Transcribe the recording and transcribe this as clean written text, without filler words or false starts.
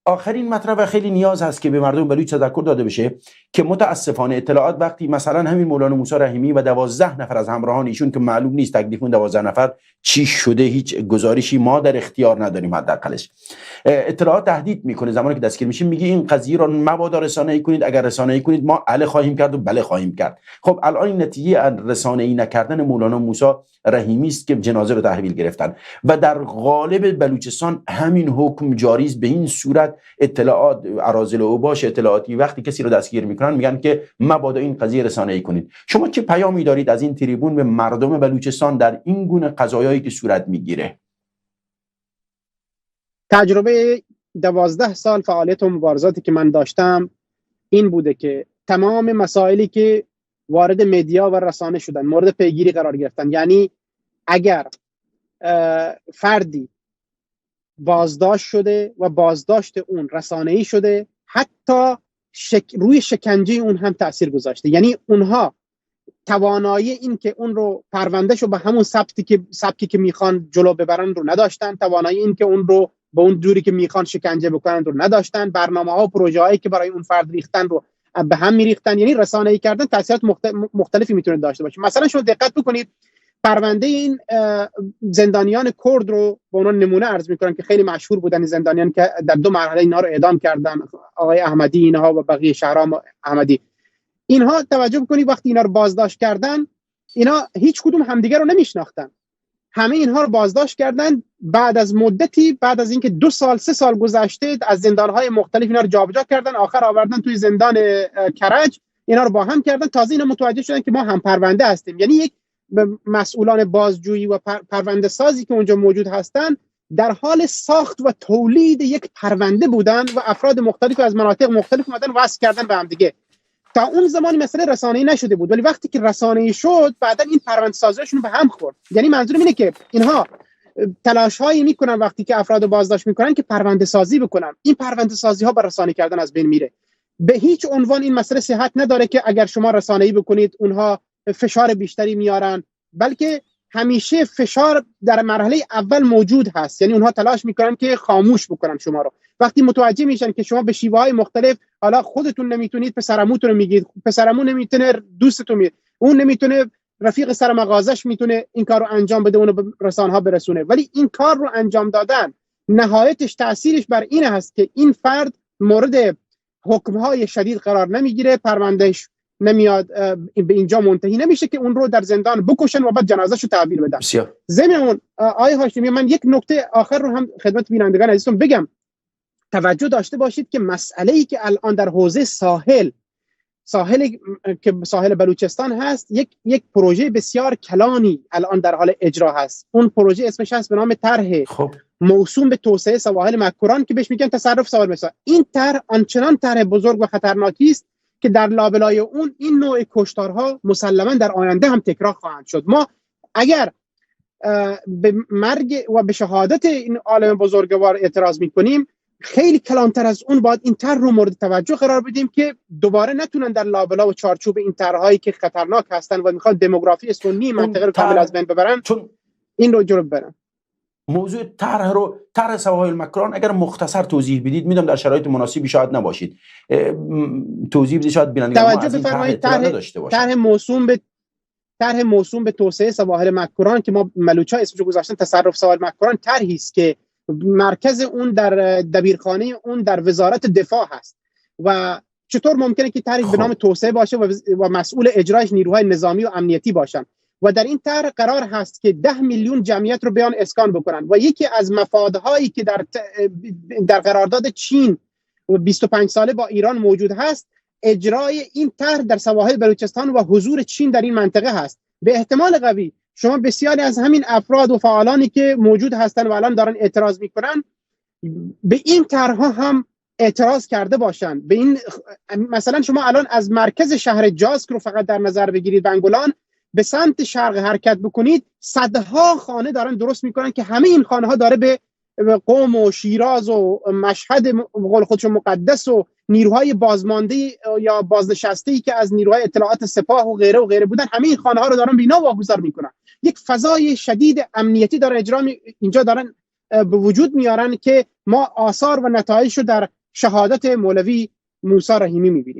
آخرین مطلب و خیلی نیاز هست که به مردم بلوچ تذکر داده بشه که متاسفانه اطلاعات وقتی مثلا همین مولانا موسی رحیمی و 12 نفر از همراهان ایشون که معلوم نیست تکلیف اون 12 نفر چی شده، هیچ گزارشی ما در اختیار نداریم، حداقلش اطلاعات تهدید میکنه زمانی که دستگیر میشیم، میگه این قضیه رو مبادا رسانه‌ای کنید، اگر رسانه‌ای کنید ما اله خواهیم کرد و بله خواهیم کرد. خب الان این نتیجه رسانه‌ای نکردن مولانا موسی رحیمی است که جنازه رو تحویل گرفتن و در قالب بلوچستان همین حکم جاری است. به این صورت اطلاعات اراذل اوباش اطلاعاتی وقتی کسی رو دستگیر میکنن میگن که مبادا این قضیه رسانه‌ای کنید. شما چه پیامی دارید از این تریبون به مردم بلوچستان در این گونه قضایایی که صورت میگیره؟ تجربه 12 سال فعالیت و مبارزاتی که من داشتم این بوده که تمام مسائلی که وارد مدیا و رسانه شدن مورد پیگیری قرار گرفتن. یعنی اگر فردی بازداشت شده و بازداشت اون رسانه‌ای شده، حتی روی شکنجه اون هم تأثیر گذاشته. یعنی اونها توانایی این که اون رو پروندهشو به همون سبکی که میخوان جلو ببرن رو نداشتن، توانایی این که اون رو به اون جوری که میخوان شکنجه بکنن رو نداشتن، برنامه‌ها و پروژه‌هایی که برای اون فرد ریختن رو به هم میریختن. یعنی رسانه‌ای کردن تأثیرات مختلفی میتونه داشته باشه. مثلا شما دقت بکنید پرونده این زندانیان کرد رو به عنوان نمونه عرض میکنم که خیلی مشهور بودن، زندانیان که در 2 مرحله اینا رو اعدام کردن، آقای احمدی اینها و بقیه شهرام احمدی. اینها توجه بکنید وقتی اینا رو بازداشت کردن، اینا هیچ کدوم همدیگه رو نمیشناختن. همه اینها رو بازداشت کردن بعد از مدتی، بعد از اینکه 2 سال 3 سال گذشته از زندانهای مختلف اینا رو جابجا کردن، آخر آوردن توی زندان کرج، اینا رو با هم کردن. تازه اینا متوجه شدن که ما هم پرونده هستیم. یعنی یک مسئولان بازجویی و پرونده سازی که اونجا موجود هستن در حال ساخت و تولید یک پرونده بودن و افراد مختلف از مناطق مختلف اومدن وصل کردن به هم دیگه. تا اون زمانی مسئله رسانه‌ای نشده بود، ولی وقتی که رسانه‌ای شد بعدن این پرونده سازیشون به هم خورد. یعنی منظورم اینه که اینها تلاش‌هایی میکنن وقتی که افراد بازداشت میکنن که پرونده سازی بکنن. این پرونده سازی ها با رسانه‌ای کردن از بین میره. به هیچ عنوان این مسئله صحت نداره که اگر شما رسانه‌ای بکنید اونها فشار بیشتری میارن، بلکه همیشه فشار در مرحله اول موجود هست. یعنی اونها تلاش میکنن که خاموش بکنن شما رو. وقتی متوجه میشن که شما به شیوه‌های مختلف، حالا خودتون نمیتونید پسرعموتون رو میگید، پسرعمو نمیتونه دوستتون میگه، اون نمیتونه رفیق سر مغازش میتونه این کار رو انجام بده، اونو به رسانه‌ها برسونه، ولی این کار رو انجام دادن نهایتش تأثیرش بر این هست که این فرد مورد حکم‌های شدید قرار نمیگیره، پروندهش نمیاد به اینجا منتهی نمیشه که اون رو در زندان بکشن و بعد جنازه‌شو تحویل بدن. ضمن اون آقای هاشمی، من یک نکته آخر رو هم خدمت بینندگان عزیزم بگم. توجه داشته باشید که مسئله‌ای که الان در حوزه ساحل که ساحل بلوچستان هست، یک پروژه بسیار کلانی الان در حال اجرا هست. اون پروژه اسمش هست به نام طرح موسوم به توسعه سواحل مکران که بهش میگن تصرف سواحل مکران. این طرح آنچنان طرح بزرگ و خطرناکی است که در لابلای اون این نوع کشتارها مسلما در آینده هم تکرار خواهند شد. ما اگر به مرگ و به شهادت این عالم بزرگوار اعتراض میکنیم، خیلی کلانتر از اون باید این طرح رو مورد توجه قرار بدیم که دوباره نتونن در لابلا و چارچوب این طرح‌هایی که خطرناک هستن و میخوان دموگرافی سنی منطقه رو کامل از بین ببرن، چون این رو جلو ببرن. موضوع طرح سواحل مکران اگر مختصر توضیح بدید، میدونم در شرایط مناسبی شاید نباشید، توضیح بدید شاید بینندگان ما از این طرح اطلاع نداشته باشن. طرح موسوم به توسعه سواحل مکران که ما ملوچا اسمش گذاشتن تصرف سواحل مکران، طرحی است که مرکز اون در دبیرخانه اون در وزارت دفاع هست و چطور ممکنه که طرحی به نام توسعه باشه و مسئول اجرایش نیروهای نظامی و امنیتی باشن و در این طرح قرار هست که 10 میلیون جمعیت رو بیان اسکان بکنن و یکی از مفادهایی که در قرارداد چین 25 ساله با ایران موجود هست، اجرای این طرح در سواحل بلوچستان و حضور چین در این منطقه هست. به احتمال قوی شما بسیاری از همین افراد و فعالانی که موجود هستن و الان دارن اعتراض میکنن به این طرح‌ها هم اعتراض کرده باشن. به این مثلا شما الان از مرکز شهر جاسک رو فقط در نظر بگیرید، بنگلان، به سمت شرق حرکت بکنید، صدها خانه دارن درست میکنن که همه این خانه ها داره به قم و شیراز و مشهد قول خودشون مقدس و نیروهای بازمانده یا بازنشسته‌ای که از نیروهای اطلاعات سپاه و غیره بودن، همه این خانه ها رو دارن بینا واگذار میکنن. یک فضای شدید امنیتی داره اینجا دارن به وجود میارن که ما آثار و نتایج رو در شهادت مولوی موسی رحیمی میبینیم.